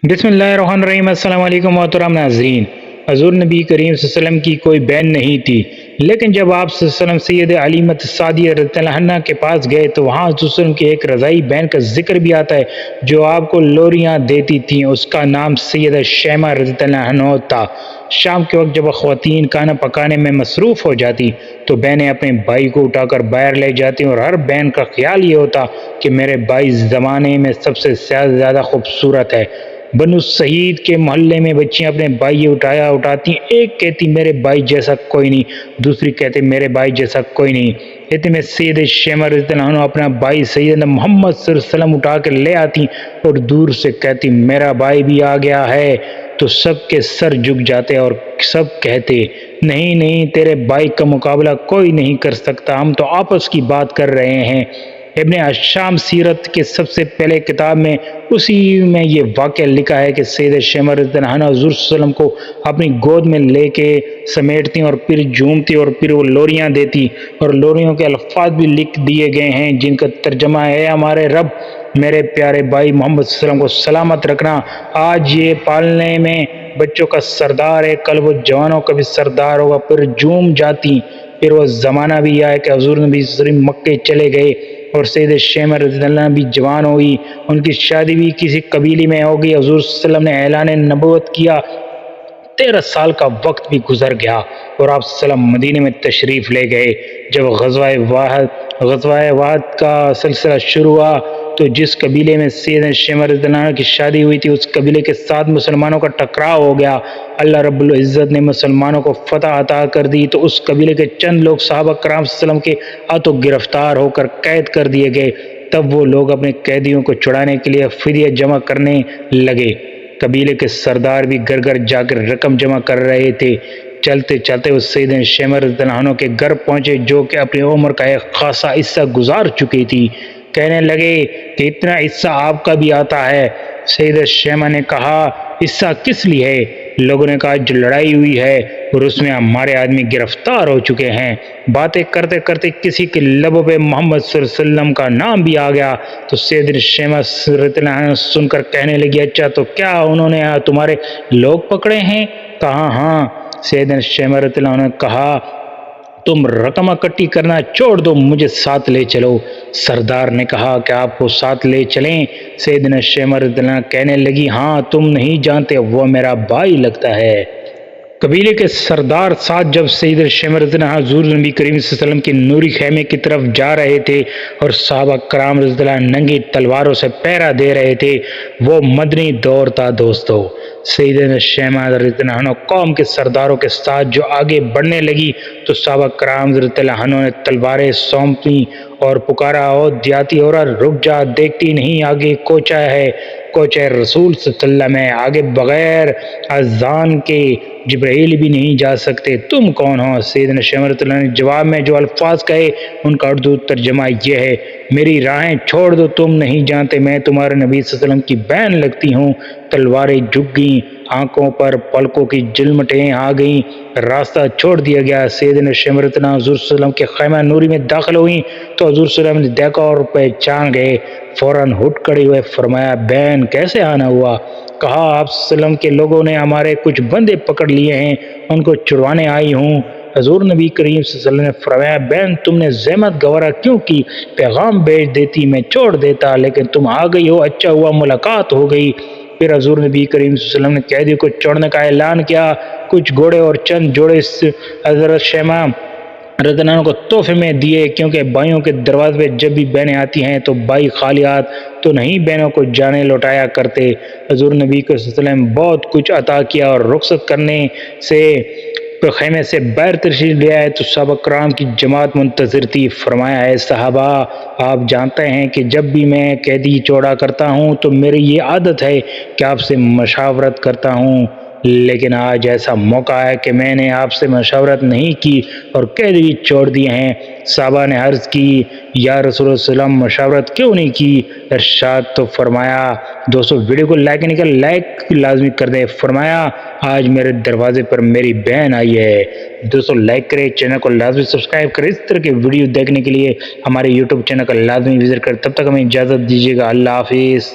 بسم اللہ الرحمن الرحیم۔ السلام علیکم محترم ناظرین۔ حضور نبی کریم صلی اللہ علیہ وسلم کی کوئی بہن نہیں تھی، لیکن جب آپ صلی اللہ علیہ وسلم سید علیمۃ السعدیہ رضی اللہ عنہا کے پاس گئے تو وہاں حضور صلی اللہ علیہ وسلم کی ایک رضائی بہن کا ذکر بھی آتا ہے جو آپ کو لوریاں دیتی تھیں۔ اس کا نام سیدہ شیمہ رضی اللہ عنہا تھا۔ شام کے وقت جب خواتین کھانا پکانے میں مصروف ہو جاتی تو بہنیں اپنے بھائی کو اٹھا کر باہر لے جاتی اور ہر بہن کا خیال یہ ہوتا کہ میرے بھائی زمانے میں سب سے زیادہ خوبصورت ہے۔ بنو سعید کے محلے میں بچیاں اپنے بھائی اٹھاتی، ایک کہتی میرے بھائی جیسا کوئی نہیں، دوسری کہتے میرے بھائی جیسا کوئی نہیں۔ اتنے میں سید شیمہ رضی اللہ عنہ اپنا بھائی سیدنا محمد صلی اللہ علیہ وسلم اٹھا کے لے آتی اور دور سے کہتی میرا بھائی بھی آ گیا ہے، تو سب کے سر جھک جاتے اور سب کہتے نہیں نہیں، تیرے بھائی کا مقابلہ کوئی نہیں کر سکتا، ہم تو آپس کی بات کر رہے ہیں۔ ابن اشام سیرت کے سب سے پہلے کتاب میں اسی میں یہ واقعہ لکھا ہے کہ سید شیمہ رضی اللہ عنہ حضور صلی اللہ علیہ وسلم کو اپنی گود میں لے کے سمیٹتی اور پھر جھومتی اور پھر وہ لوریاں دیتی، اور لوریوں کے الفاظ بھی لکھ دیے گئے ہیں جن کا ترجمہ ہے ہمارے رب میرے پیارے بھائی محمد صلی اللہ علیہ وسلم کو سلامت رکھنا، آج یہ پالنے میں بچوں کا سردار ہے، کل وہ جوانوں کا بھی سردار ہوگا۔ پھر جھوم جاتی۔ پھر وہ زمانہ بھی آیا کہ حضور نبی صلی اللہ علیہ وسلم مکے چلے گئے اور سید شیمہ رضی اللہ عنہ بھی جوان ہوئی، ان کی شادی بھی کسی قبیلے میں ہوگی۔ حضور صلی اللہ علیہ وسلم نے اعلان نبوت کیا، 13 سال کا وقت بھی گزر گیا اور آپ صلی اللہ علیہ وسلم مدینے میں تشریف لے گئے۔ جب غزوہ واحد کا سلسلہ شروع ہوا تو جس قبیلے میں سید شیمہ رضی اللہ عنہ کی شادی ہوئی تھی اس قبیلے کے ساتھ مسلمانوں کا ٹکراؤ ہو گیا۔ اللہ رب العزت نے مسلمانوں کو فتح عطا کر دی تو اس قبیلے کے چند لوگ صحابہ کرام صلی اللہ علیہ وسلم کے ہاتھوں گرفتار ہو کر قید کر دیے گئے۔ تب وہ لوگ اپنے قیدیوں کو چھڑانے کے لیے فدیہ جمع کرنے لگے۔ قبیلے کے سردار بھی گھر گھر جا کر رقم جمع کر رہے تھے۔ چلتے چلتے وہ سیدنا شیمہ رضی اللہ عنہ کے گھر پہنچے جو کہ اپنی عمر کا ایک خاصا حصہ گزار چکی تھی۔ کہنے لگے کہ اتنا حصہ آپ کا بھی آتا ہے؟ سیدہ شیمہ نے کہا حصہ کس لیے ہے؟ لوگوں نے کہا جو لڑائی ہوئی ہے اور اس میں ہمارے آدمی گرفتار ہو چکے ہیں۔ باتیں کرتے کرتے کسی کے لبوں پہ محمد صلی اللہ علیہ وسلم کا نام بھی آ گیا تو سیدنا شیمہ رضی اللہ عنہ سن کر کہنے لگی اچھا تو کیا انہوں نے تمہارے لوگ پکڑے ہیں؟ کہا ہاں۔ سیدنا شیمہ رضی اللہ عنہ نے کہا تم رقم اکٹھی کرنا چھوڑ دو، مجھے ساتھ لے چلو۔ سردار نے کہا کہ آپ کو ساتھ لے چلیں؟ سیدنا شیمہ رضی اللہ عنہ کہنے لگی ہاں، تم نہیں جانتے وہ میرا بھائی لگتا ہے۔ قبیلے کے سردار ساتھ جب سید شیمہ رضی اللہ عنہ حضور نبی کریم صلی اللہ علیہ وسلم کے نوری خیمے کی طرف جا رہے تھے اور صحابہ کرام رضی اللہ عنہ ننگی تلواروں سے پہرا دے رہے تھے، وہ مدنی دور تھا دوستو۔ سیدنا شیمہ رضی اللہ عنہ قوم کے سرداروں کے ساتھ جو آگے بڑھنے لگی تو صحابہ کرام رضی اللہ عنہ نے تلواریں سونپی اور پکارا او دیاتی عورت رک جا، دیکھتی نہیں آگے کوچہ ہے، کوچہ رسول صلی اللہ علیہ وسلم ہے، آگے بغیر اذان کے جبرائیل بھی نہیں جا سکتے، تم کون ہو؟ سیدنا شیمہ رضی اللہ عنہ نے جواب میں جو الفاظ کہے ان کا اردو ترجمہ یہ ہے میری راہیں چھوڑ دو، تم نہیں جانتے میں تمہارے نبی صلی اللہ علیہ وسلم کی بہن لگتی ہوں۔ تلواریں جھک گئیں، آنکھوں پر پلکوں کی جلمٹیں آ گئیں، راستہ چھوڑ دیا گیا۔ سیدنا شیمہ رضی اللہ عنہ حضور صلی اللہ علیہ وسلم کے خیمہ نوری میں داخل ہوئیں تو حضور صلی اللہ علیہ وسلم نے دیکھا اور پہچان گئے، فوراً اٹھ کھڑے ہوئے، فرمایا بہن کیسے آنا ہوا؟ کہا آپ صلی اللہ علیہ وسلم کے لوگوں نے ہمارے کچھ بندے پکڑ لیے ہیں، ان کو چھڑوانے آئی ہوں۔ حضور نبی کریم صلی اللہ علیہ وسلم نے فرمایا بہن تم نے زحمت گوارا کیوں کی؟ پیغام بھیج دیتی میں چھوڑ دیتا، لیکن تم آ گئی ہو، اچھا ہوا ملاقات ہو گئی۔ پھر حضور نبی کریم صلی اللہ علیہ وسلم نے قیدی کو چھوڑنے کا اعلان کیا۔ کچھ گھوڑے اور چند جوڑے حضرت شیمہ رضی اللہ عنہ کو تحفے میں دیے، کیونکہ بھائیوں کے دروازے پہ جب بھی بہنیں آتی ہیں تو بھائی خالی ہاتھ تو نہیں بہنوں کو جانے لوٹایا کرتے۔ حضور نبی صلی اللہ علیہ وسلم بہت کچھ عطا کیا اور رخصت کرنے سے خیمے سے باہر تشریف لے آئے تو صحابہ کرام کی جماعت منتظر تھی۔ فرمایا اے صحابہ آپ جانتے ہیں کہ جب بھی میں قیدی چھوڑا کرتا ہوں تو میری یہ عادت ہے کہ آپ سے مشاورت کرتا ہوں، لیکن آج ایسا موقع ہے کہ میں نے آپ سے مشاورت نہیں کی اور قیدی چھوڑ دیے ہیں۔ صحابہ نے عرض کی یا رسول اللہ صلی اللہ علیہ وسلم مشاورت کیوں نہیں کی؟ ارشاد تو فرمایا دوستو ویڈیو کو لائک لازمی کر دیں۔ فرمایا آج میرے دروازے پر میری بہن آئی ہے۔ دوستو لائک کریں، چینل کو لازمی سبسکرائب کریں، اس طرح کے ویڈیو دیکھنے کے لیے ہمارے یوٹیوب چینل کا لازمی وزٹ کریں۔ تب تک ہمیں اجازت دیجیے گا، اللہ حافظ۔